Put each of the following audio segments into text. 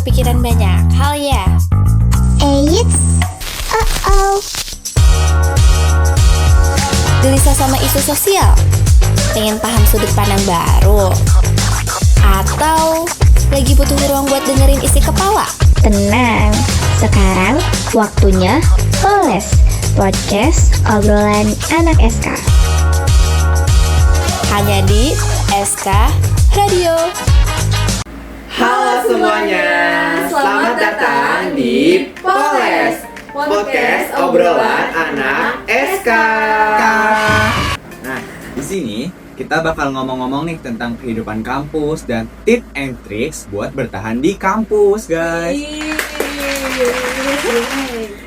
kepikiran banyak hal ya? Eits, Gelisah sama isu sosial? Pengen paham sudut pandang baru? Atau lagi butuh ruang buat dengerin isi kepala? tenang. Sekarang waktunya Poles, podcast obrolan anak SK. Hanya di SK Radio. Halo semuanya, selamat datang di Poles, podcast obrolan anak SK. Nah, di sini kita bakal ngomong-ngomong nih tentang kehidupan kampus dan tips and tricks buat bertahan di kampus, guys.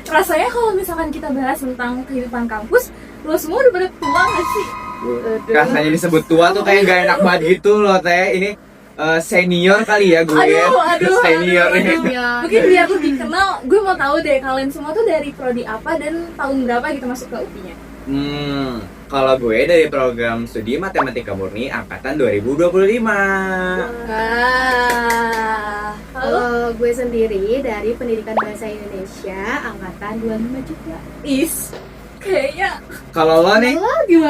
Rasanya kalau misalkan kita bahas tentang kehidupan kampus, lo semua udah pada tua gak sih? Rasanya disebut tua tuh kayak gak enak banget gitu loh, Teh. Ini senior kali ya gue. Senior nih. Mungkin biar lebih kenal, gue mau tahu deh kalian semua tuh dari prodi apa dan tahun berapa gitu masuk ke UPI-nya. Kalau gue dari program studi Matematika Murni angkatan 2025. Kalau gue sendiri dari Pendidikan Bahasa Indonesia angkatan 25 juga. Kayaknya Kalau lo nih,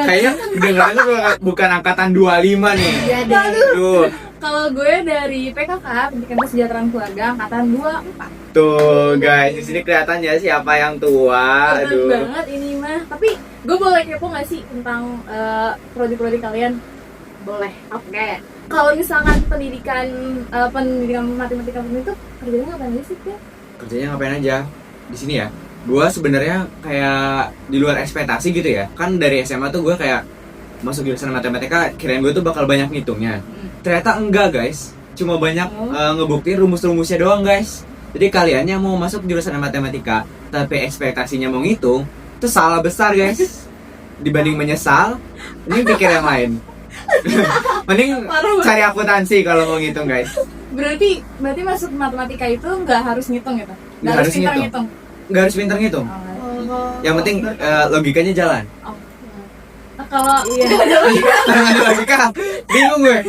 kayaknya dengarnya bukan angkatan 25 nih. Iya deh. Duh, kalau gue dari PKK Pendidikan Kesejahteraan Keluarga angkatan 24. tuh guys, di sini kelihatan ya siapa yang tua. Bener Aduh. banget ini mah. Tapi gue boleh kepo gak sih tentang prodi-prodi kalian? Boleh. Oke. Kalau misalkan pendidikan matematika itu kerjanya ngapain aja sih, Teh? Kerjanya ngapain aja di sini ya? Gue sebenarnya kayak di luar ekspektasi gitu ya. Kan dari SMA tuh gue kayak masuk jurusan matematika, kirain gue tuh bakal banyak ngitungnya. Ternyata enggak, guys. Cuma banyak ngebuktiin rumus-rumusnya doang, guys. Jadi kalian yang mau masuk jurusan matematika tapi ekspektasinya mau ngitung, itu salah besar, guys. Dibanding menyesal, ini pikir yang lain. Mending cari akuntansi kalau mau ngitung, guys. Berarti masuk matematika itu nggak harus ngitung gitu? Nggak harus pintar ngitung. Nggak harus pinter ngitung. Yang penting logikanya jalan. Nah, kalau Nggak ada logika, bingung gue.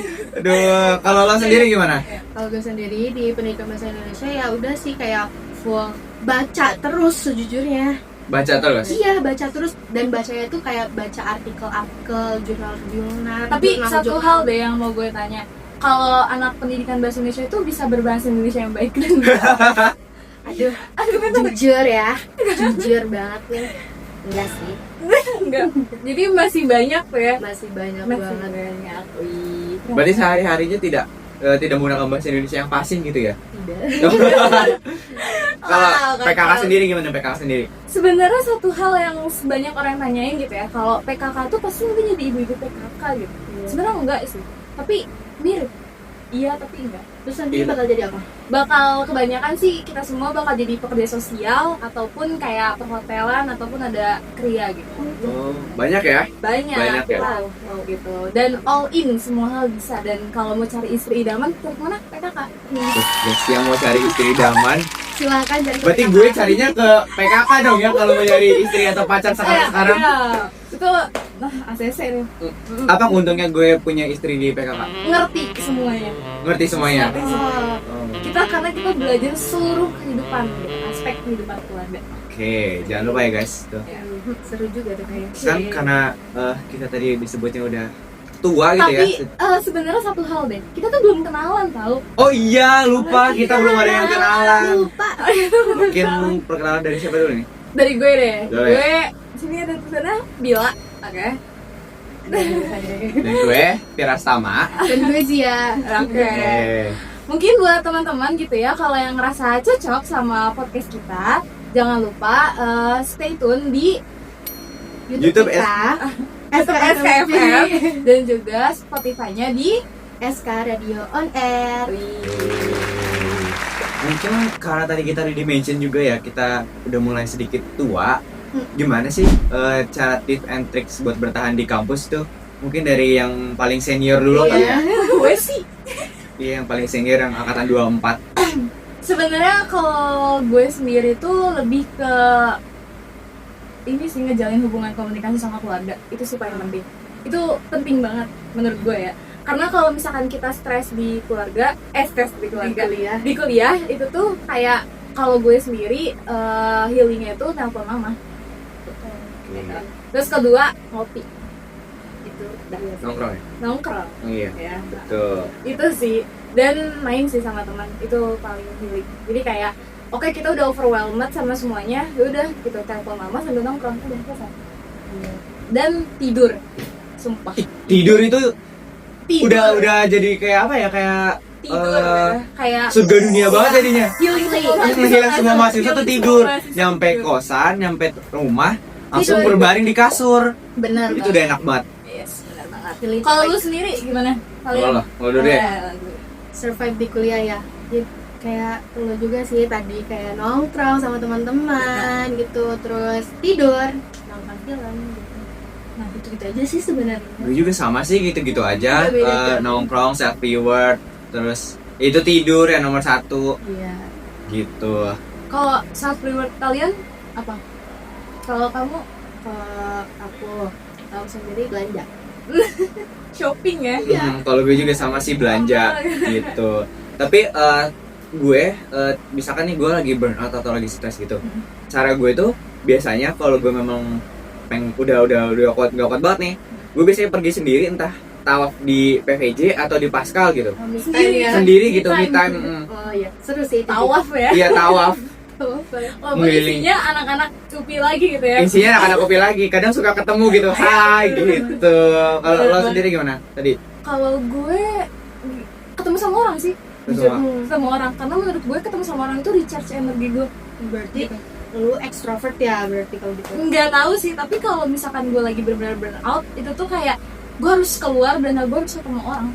Aduh, kalau lo sendiri gimana? Kalau gue sendiri di Pendidikan Bahasa Indonesia ya udah sih kayak full baca terus sejujurnya. Baca terus. Iya, baca terus dan bacanya tuh kayak baca artikel-artikel, jurnal-jurnal. tapi jurnal- satu jurnal. hal deh yang mau gue tanya, kalau anak pendidikan bahasa Indonesia itu bisa berbahasa Indonesia yang baik dan Aduh, bener jujur ya. Jujur banget nih. Enggak sih. enggak. Jadi masih banyak tuh ya. Masih banyak Masih banget. banyak. Wih. Berarti sehari-harinya tidak menggunakan bahasa Indonesia yang pasing gitu ya? Tidak. Kalau Wow, PKK kacau. sendiri gimana PKK sendiri? Sebenarnya satu hal yang banyak orang tanyain gitu ya, kalau PKK tuh pasti nanti jadi ibu-ibu PKK gitu. Sebenarnya enggak sih, tapi mirip. Iya tapi enggak. Terus nanti Iya. bakal jadi apa? Bakal kebanyakan sih kita semua bakal jadi pekerja sosial ataupun kayak perhotelan ataupun ada kria gitu. Oh, banyak ya? Banyak ya? wow gitu. Dan all in semua hal bisa, dan kalau mau cari istri idaman ke mana? PKK. Terus guys yang mau cari istri idaman, Silakan cari. berarti gue carinya ke PKK dong ya kalau mau nyari istri atau pacar sekarang. Iya. Itu ACC nih. Apa untungnya gue punya istri di PKK? Ngerti semuanya. Ngerti semuanya. Ngerti semuanya. Karena kita belajar seluruh kehidupan, aspek kehidupan keluarga. Oke, jangan lupa ya guys. Tuh. Seru juga tuh kayaknya. Kan karena kita tadi disebutnya udah tua gitu Tapi ya. sebenarnya satu hal deh, kita tuh belum kenalan tahu. Oh iya, lupa kita belum ada yang kenalan. Lupa. Mungkin perkenalan dari siapa dulu nih? Dari gue deh. Boleh. Gue sini ada tulisannya Bila, oke. Dan gue Pirastama. Dan gue Zia. Oke. Mungkin buat teman-teman gitu ya, kalau yang ngerasa cocok sama podcast kita, jangan lupa stay tune di YouTube kita. SKFM dan juga Spotify-nya di SK Radio On Air. Mungkin karena tadi kita di mention juga ya, kita udah mulai sedikit tua. Gimana sih cara tips and tricks buat bertahan di kampus tuh? Mungkin dari yang paling senior dulu kali ya. gue sih. Iya, yang paling senior yang angkatan 24. Sebenarnya kalau gue sendiri tuh lebih ke ini sih, ngejalin hubungan komunikasi sama keluarga. Itu sih paling penting. Itu penting banget menurut gue ya. Karena kalau misalkan kita stres di keluarga, di kuliah itu tuh kayak kalau gue sendiri healingnya itu nelpon mama. Terus kedua ngopi. Itu Nongkrong ya? nongkrong. Iya. Ya. Betul. Itu sih, dan main sih sama teman itu paling healing. Jadi kayak oke, kita udah overwhelmed sama semuanya, ya udah kita telepon mama sambil nongkrong, udah selesai. Dan tidur, sumpah. Tidur itu Tidur. udah jadi kayak apa ya, kayak Tidur ya. Kayak surga dunia banget jadinya. healing Hilang semua mahasiswa tuh tidur, nyampe tidur. kosan, nyampe rumah, langsung Tidur. berbaring di kasur. Bener Itu udah enak banget. Yes, benar banget. Kalau lu sendiri gimana? Kalau dulu deh. Survive di kuliah ya. Jadi kayak lu juga sih tadi kayak nongkrong sama teman-teman gitu, terus tidur, nonton film gitu. Nah, gitu aja sih sebenarnya. Gue juga sama sih gitu-gitu aja. Beda-beda. Nongkrong, self reward, terus itu tidur yang nomor 1 Iya. gitu. Kalau self reward kalian apa? Kalau kamu Kalau aku sendiri belanja. shopping ya? Kalau gue juga sama sih belanja gitu. Tapi gue misalkan nih gue lagi burnout atau lagi stres gitu. Cara gue tuh biasanya kalau gue memang udah kuat nggak kuat banget nih, gue biasanya pergi sendiri, entah tawaf di PVJ atau di Pascal gitu. Sendiri gitu, me time. Oh iya, seru sih. Tawaf ya? Iya tawaf. Walaupun Ngeliling. isinya anak-anak cupi lagi gitu ya? Isinya anak-anak kopi lagi, kadang suka ketemu gitu, hai gitu. Kalau lo sendiri gimana tadi? Kalau gue ketemu sama orang sih, Ketemu sama orang. Karena menurut gue ketemu sama orang itu recharge energi gue. Berarti lu extrovert ya berarti kalau gitu. Nggak tahu sih, tapi kalau misalkan gue lagi benar-benar burnout, itu tuh kayak gue harus keluar dan gue harus ketemu orang.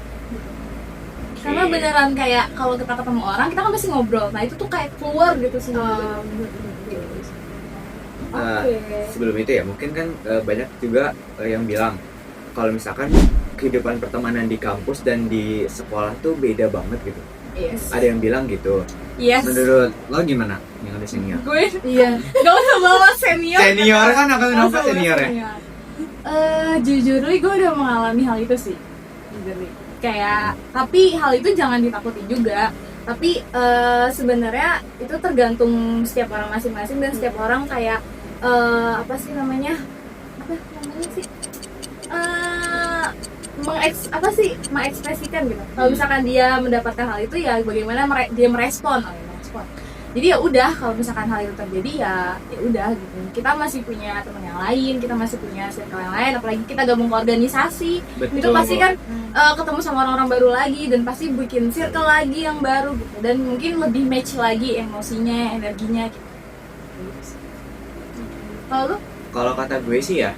Karena beneran kayak kalau kita ketemu orang, kita kan pasti ngobrol. Nah itu tuh kayak keluar gitu semua. Sebelum itu ya mungkin kan banyak juga yang bilang kalau misalkan kehidupan pertemanan di kampus dan di sekolah tuh beda banget gitu. Yes. Ada yang bilang gitu. Yes. Menurut lo gimana? Yang ada senior? Gue Iya. gak usah bawa senior. Senior kan akan Gak nambah usah bawa senior ya. Jujur gue udah mengalami hal itu sih. Jujur kayak, tapi hal itu jangan ditakuti juga. Tapi sebenarnya itu tergantung setiap orang masing-masing dan setiap orang kayak apa namanya sih? Mengekspresikan gitu. Kalau misalkan dia mendapatkan hal itu ya bagaimana dia merespon. Jadi ya udah, kalau misalkan hal itu terjadi ya udah gitu. Kita masih punya teman yang lain, kita masih punya circle yang lain, apalagi kita gabung ke organisasi. Betul. Itu pasti kan ketemu sama orang-orang baru lagi dan pasti bikin circle lagi yang baru gitu. Dan mungkin lebih match lagi emosinya, energinya gitu. Kalau lu? Kalau kata gue sih ya,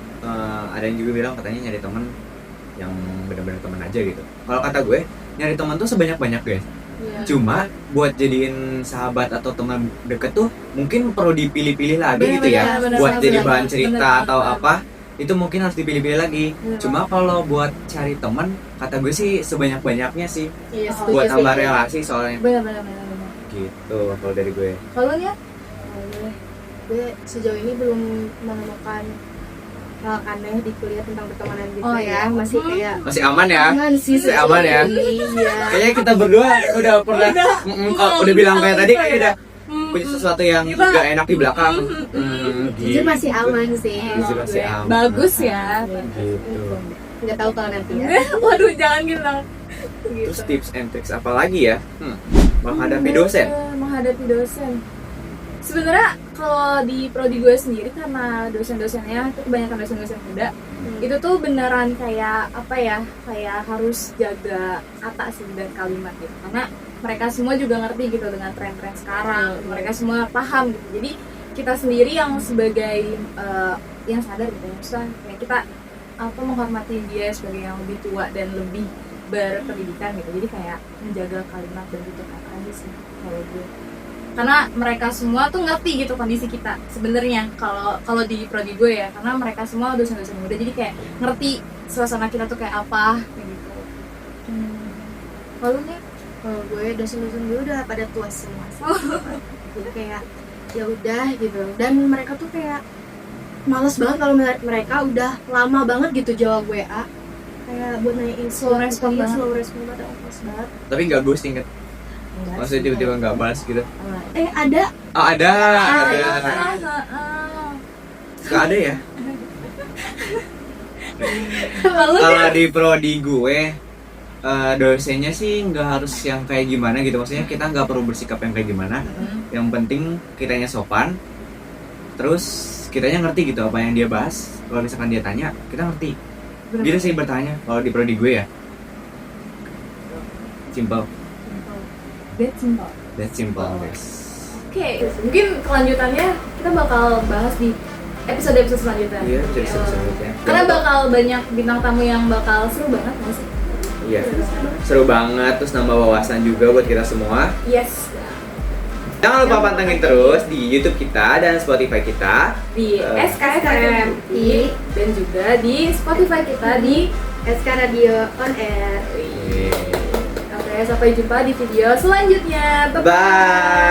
ada yang juga bilang katanya nyari teman yang benar-benar teman aja gitu. Kalau kata gue, nyari teman tuh sebanyak-banyak guys. Iya. Cuma buat jadiin sahabat atau teman deket tuh mungkin perlu dipilih-pilih lagi gitu ya. Bener-bener, Buat jadi bener-bener. bahan cerita Bener, atau bener. apa, itu mungkin harus dipilih-pilih lagi. Bener. Cuma kalau buat cari teman, kata gue sih sebanyak-banyaknya sih. Iya, Buat setuju tambah sih. relasi soalnya. Benar. Gitu kalau dari gue. Kalau lu ya? Gue sejauh ini belum menemukan hal aneh di kuliah tentang pertemanan gitu Oh, ya. iya. Masih kayak Masih aman ya? aman sih, Masih aman ya? Iya. Kayaknya kita berdua udah pernah udah bilang kayak tadi kayak udah punya sesuatu yang Kita- gak enak di belakang. Jujur masih aman sih. Jujur masih aman. Bagus ya. Gitu. Nggak tahu kalau nanti ya. Waduh, jangan gitu. Terus tips and tricks apa lagi ya? Menghadapi dosen. Menghadapi dosen. Sebenarnya kalau di prodi gue sendiri, karena dosen-dosennya itu kebanyakan dosen-dosen muda, itu tuh beneran kayak apa ya, kayak harus jaga kata sih dan kalimat gitu, karena mereka semua juga ngerti gitu dengan tren-tren sekarang, mereka semua paham gitu. Jadi kita sendiri yang sebagai yang sadar gitu, maksudnya kayak kita menghormati dia sebagai yang lebih tua dan lebih berpendidikan gitu. Jadi kayak menjaga kalimat dan gitu kata aja sih kalau gue. Karena mereka semua tuh ngerti gitu kondisi kita sebenarnya kalau di prodi gue ya, karena mereka semua dosen-dosen muda, jadi kayak ngerti suasana kita tuh kayak apa kayak gitu. Kalau nih? Kalau gue dosen-dosen gue udah pada tua semua sih. Jadi kayak ya udah gitu. Dan mereka tuh kayak males banget kalau mereka udah lama banget gitu jawab WA. kayak buat nanyain Slow respon banget. slow respon banget, pas banget. Tapi nggak ghosting kan? Enggak Maksudnya sih, tiba-tiba kayak- nggak balas gitu? Ada Oh ada. Nggak ada ya? Lalu Kalau di prodi gue dosennya sih nggak harus yang kayak gimana gitu, maksudnya kita nggak perlu bersikap yang kayak gimana. Yang penting kitanya sopan, terus kitanya ngerti gitu apa yang dia bahas. Kalau misalkan dia tanya, kita ngerti. Gitu sih bertanya kalau di prodi gue ya. Simple, That's simple. that's simple guys. Oke, mungkin kelanjutannya kita bakal bahas di episode-episode selanjutnya. Iya, jadi selanjutnya. Karena bakal banyak bintang tamu yang bakal seru banget nggak sih? Iya, seru banget, terus nambah wawasan juga buat kita semua. Yes. Jangan lupa pantengin terus di YouTube kita dan Spotify kita. Di SKFMI dan juga di Spotify kita di SK Radio on Air. Oke, sampai jumpa di video selanjutnya. Bye. Bye.